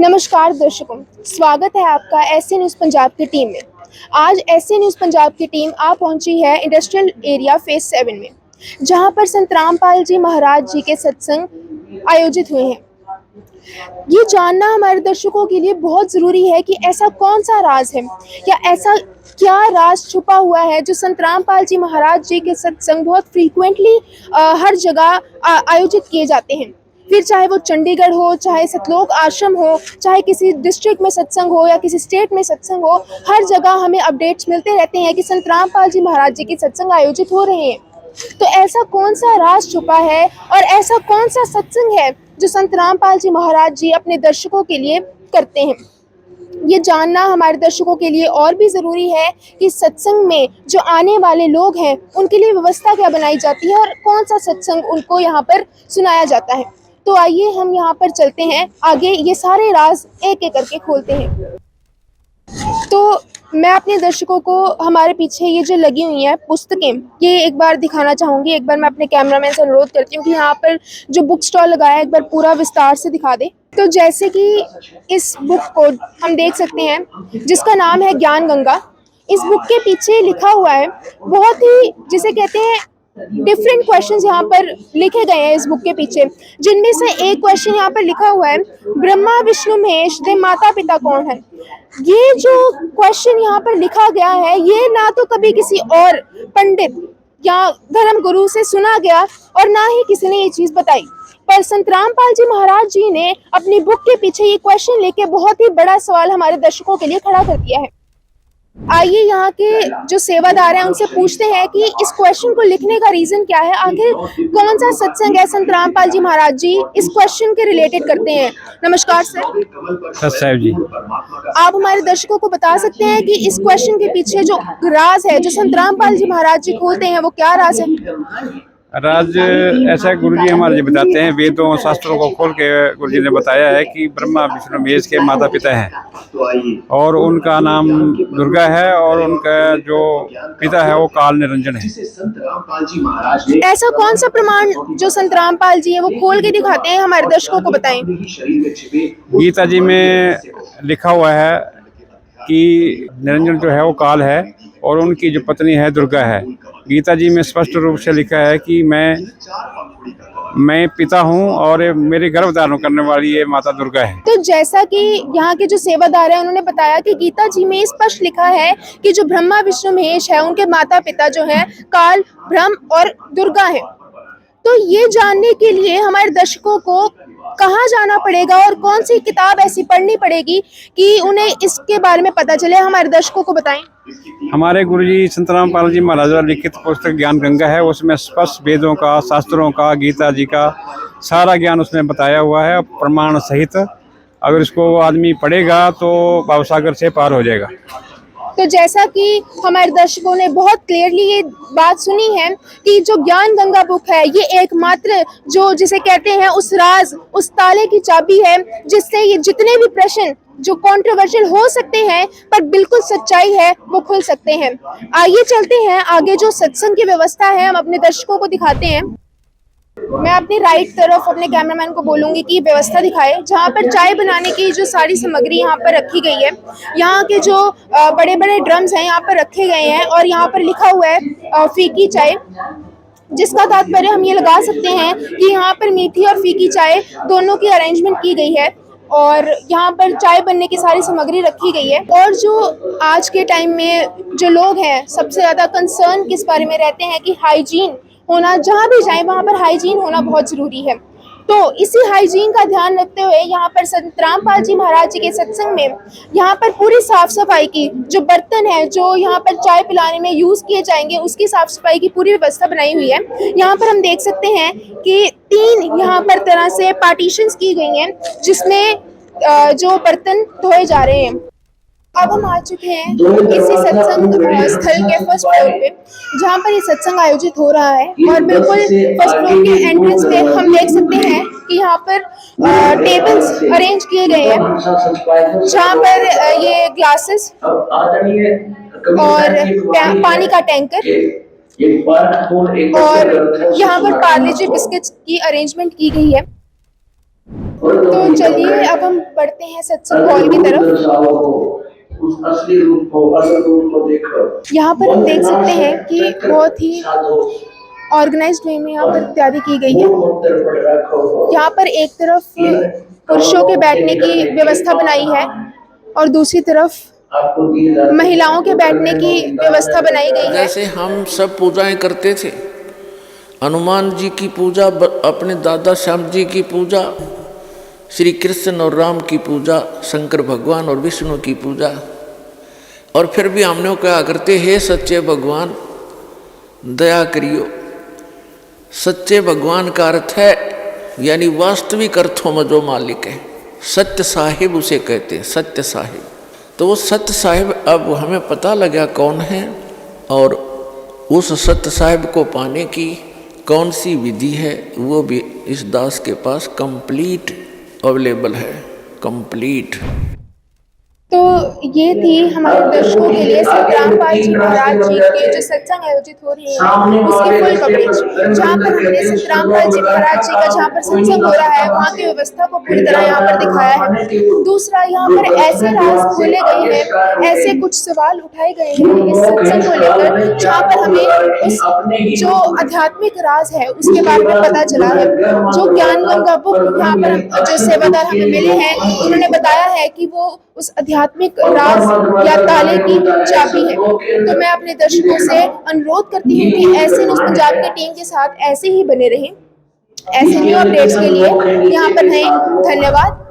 नमस्कार दर्शकों, स्वागत है आपका एसए न्यूज़ पंजाब की टीम में। आज एसए न्यूज़ पंजाब की टीम आ पहुंची है इंडस्ट्रियल एरिया फेज 7 में, जहां पर संत रामपाल जी महाराज जी के सत्संग आयोजित हुए हैं। ये जानना हमारे दर्शकों के लिए बहुत ज़रूरी है कि ऐसा कौन सा राज है या ऐसा क्या राज छुपा हुआ है जो संत रामपाल जी महाराज जी के सत्संग बहुत फ्रीक्वेंटली हर जगह आयोजित किए जाते हैं। फिर चाहे वो चंडीगढ़ हो, चाहे सतलोक आश्रम हो, चाहे किसी डिस्ट्रिक्ट में सत्संग हो या किसी स्टेट में सत्संग हो, हर जगह हमें अपडेट्स मिलते रहते हैं कि संत रामपाल जी महाराज जी के सत्संग आयोजित हो रहे हैं। तो ऐसा कौन सा राज छुपा है और ऐसा कौन सा सत्संग है जो संत रामपाल जी महाराज जी अपने दर्शकों के लिए करते हैं? ये जानना हमारे दर्शकों के लिए और भी ज़रूरी है कि सत्संग में जो आने वाले लोग हैं उनके लिए व्यवस्था क्या बनाई जाती है और कौन सा सत्संग उनको यहाँ पर सुनाया जाता है। तो आइए हम यहाँ पर चलते हैं आगे, ये सारे राज एक एक करके खोलते हैं। तो मैं अपने दर्शकों को हमारे पीछे ये जो लगी हुई हैं पुस्तकें, ये एक बार दिखाना चाहूँगी। एक बार मैं अपने कैमरामैन से अनुरोध करती हूँ कि यहाँ पर जो बुक स्टॉल लगाया है एक बार पूरा विस्तार से दिखा दे। तो जैसे कि इस बुक को हम देख सकते हैं जिसका नाम है ज्ञान गंगा। इस बुक के पीछे लिखा हुआ है बहुत ही, जिसे कहते हैं, डिफरेंट क्वेश्चंस यहाँ पर लिखे गए हैं इस बुक के पीछे, जिनमें से एक क्वेश्चन यहाँ पर लिखा हुआ है, ब्रह्मा विष्णु महेश दे माता पिता कौन है। ये जो क्वेश्चन यहाँ पर लिखा गया है ये ना तो कभी किसी और पंडित या धर्म गुरु से सुना गया और ना ही किसी ने ये चीज बताई, पर संत रामपाल जी महाराज जी ने अपनी बुक के पीछे ये क्वेश्चन लेके बहुत ही बड़ा सवाल हमारे दर्शकों के लिए खड़ा कर दिया है। आइए यहाँ के जो सेवादार हैं उनसे पूछते हैं कि इस क्वेश्चन को लिखने का रीजन क्या है, आखिर कौन सा सत्संग है संत रामपाल जी महाराज जी इस क्वेश्चन के रिलेटेड करते हैं। नमस्कार सर। साहब जी, आप हमारे दर्शकों को बता सकते हैं कि इस क्वेश्चन के पीछे जो राज है जो संत रामपाल जी महाराज जी खोलते हैं वो क्या राज है? राज ऐसा गुरुजी हमारे जी बताते हैं, वेदों शास्त्रों को खोल के गुरुजी ने बताया है कि ब्रह्मा विष्णु महेश के माता पिता हैं और उनका नाम दुर्गा है और उनका जो पिता है वो काल निरंजन है। ऐसा कौन सा प्रमाण जो संत रामपाल जी है वो खोल के दिखाते हैं, हमारे दर्शकों को बताएं। गीता जी में लिखा हुआ है कि निरंजन जो है वो काल है और उनकी जो पत्नी है दुर्गा है। गीता जी में स्पष्ट रूप से लिखा है कि मैं पिता हूँ और मेरे गर्भ धारण करने वाली ये माता दुर्गा है। तो जैसा कि यहाँ के जो सेवादार हैं उन्होंने बताया कि गीता जी में स्पष्ट लिखा है कि जो ब्रह्मा विष्णु महेश है उनके माता पिता जो हैं काल, ब्रह्म और दुर्गा है। तो ये जानने के लिए हमारे दर्शकों को कहाँ जाना पड़ेगा और कौन सी किताब ऐसी पढ़नी पड़ेगी कि उन्हें इसके बारे में पता चले, हमारे दर्शकों को बताएं। हमारे गुरुजी संत रामपाल जी महाराज द्वारा लिखित पुस्तक ज्ञान गंगा है, उसमें स्पष्ट वेदों का, शास्त्रों का, गीता जी का सारा ज्ञान उसमें बताया हुआ है प्रमाण सहित। अगर इसको आदमी पढ़ेगा तो भवसागर से पार हो जाएगा। तो जैसा कि हमारे दर्शकों ने बहुत क्लियरली ये बात सुनी है कि जो ज्ञान गंगा बुक है ये एकमात्र जो जिसे कहते हैं उस राज, उस ताले की चाबी है जिससे ये जितने भी प्रश्न जो कंट्रोवर्शियल हो सकते हैं पर बिल्कुल सच्चाई है वो खुल सकते हैं। आइए चलते हैं आगे, जो सत्संग की व्यवस्था है हम अपने दर्शकों को दिखाते हैं। मैं अपनी राइट तरफ अपने कैमरामैन को बोलूंगी कि व्यवस्था दिखाए, जहाँ पर चाय बनाने की जो सारी सामग्री यहाँ पर रखी गई है। यहाँ के जो बड़े बड़े ड्रम्स हैं यहाँ पर रखे गए हैं और यहाँ पर लिखा हुआ है फीकी चाय, जिसका तात्पर्य हम ये लगा सकते हैं कि यहाँ पर मीठी और फीकी चाय दोनों की अरेंजमेंट की गई है और यहाँ पर चाय बनने की सारी सामग्री रखी गई है। और जो आज के टाइम में जो लोग हैं सबसे ज़्यादा कंसर्न किस बारे में रहते हैं कि हाइजीन होना, जहाँ भी जाएं वहाँ पर हाइजीन होना बहुत ज़रूरी है। तो इसी हाइजीन का ध्यान रखते हुए यहाँ पर संत रामपाल जी महाराज जी के सत्संग में यहाँ पर पूरी साफ सफाई की, जो बर्तन है जो यहाँ पर चाय पिलाने में यूज़ किए जाएंगे उसकी साफ सफाई की पूरी व्यवस्था बनाई हुई है। यहाँ पर हम देख सकते हैं कि 3 यहाँ पर तरह से पार्टीशंस की गई हैं जिसमें जो बर्तन धोए जा रहे हैं। अब हम आ चुके हैं इसी सत्संग स्थल के फर्स्ट फ्लोर पे, जहाँ पर ये सत्संग आयोजित हो रहा है और बिल्कुल फर्स्ट फ्लोर के एंट्रेंस पे हम देख सकते हैं कि यहाँ पर टेबल्स अरेंज किए गए हैं जहाँ पर ये ग्लासेस और पानी का टैंकर और यहाँ पर पार्ले जी बिस्किट्स की अरेंजमेंट की गई है। तो चलिए अब हम बढ़ते हैं सत्संग हॉल की तरफ। उस असली रूप को, असल रूप को देखो। यहाँ पर हम देख सकते हैं कि बहुत ही ऑर्गेनाइज्ड वे में यहाँ पर तैयारी की गई है। यहाँ पर एक तरफ पुरुषों के बैठने की व्यवस्था बनाई है और दूसरी तरफ महिलाओं के बैठने की व्यवस्था बनाई गई है। जैसे हम सब पूजाएं करते थे, हनुमान जी की पूजा, अपने दादा श्याम जी की पूजा, श्री कृष्ण और राम की पूजा, शंकर भगवान और विष्णु की पूजा, और फिर भी हमने कहा करते हे सच्चे भगवान दया करियो। सच्चे भगवान का अर्थ है यानी वास्तविक अर्थों में जो मालिक है, सत्य साहिब उसे कहते हैं, सत्य साहिब। तो वो सत्य साहिब अब हमें पता लगा कौन है, और उस सत्य साहिब को पाने की कौन सी विधि है वो भी इस दास के पास कंप्लीट अवेलेबल है, कंप्लीट। तो ये थी हमारे दर्शकों के लिए संतरामपाल जी महाराज जी के जो सत्संग आयोजित हो रही है उसकी फुल कवरेज, जहाँ पर हमने संतरामपाल जी महाराज जी का जहाँ पर सत्संग हो रहा है वहाँ की व्यवस्था को पूरी तरह यहाँ पर दिखाया है। दूसरा, यहाँ पर ऐसे राज खोले गए हैं, ऐसे कुछ सवाल उठाए गए हैं इस सत्संग को लेकर, जहाँ पर हमें उस जो आध्यात्मिक राज है उसके बारे में पता चला है। जो ज्ञान गंगा बुक यहाँ पर जो सेवादार हमें मिले हैं उन्होंने बताया है कि वो उस आध्यात्मिक राज या ताले की चाबी है। तो मैं अपने दर्शकों से अनुरोध करती हूँ कि ऐसे न्यूज़ पंजाब की टीम के साथ ऐसे ही बने रहें। ऐसे न्यू अपडेट्स के लिए यहाँ पर रहें। धन्यवाद।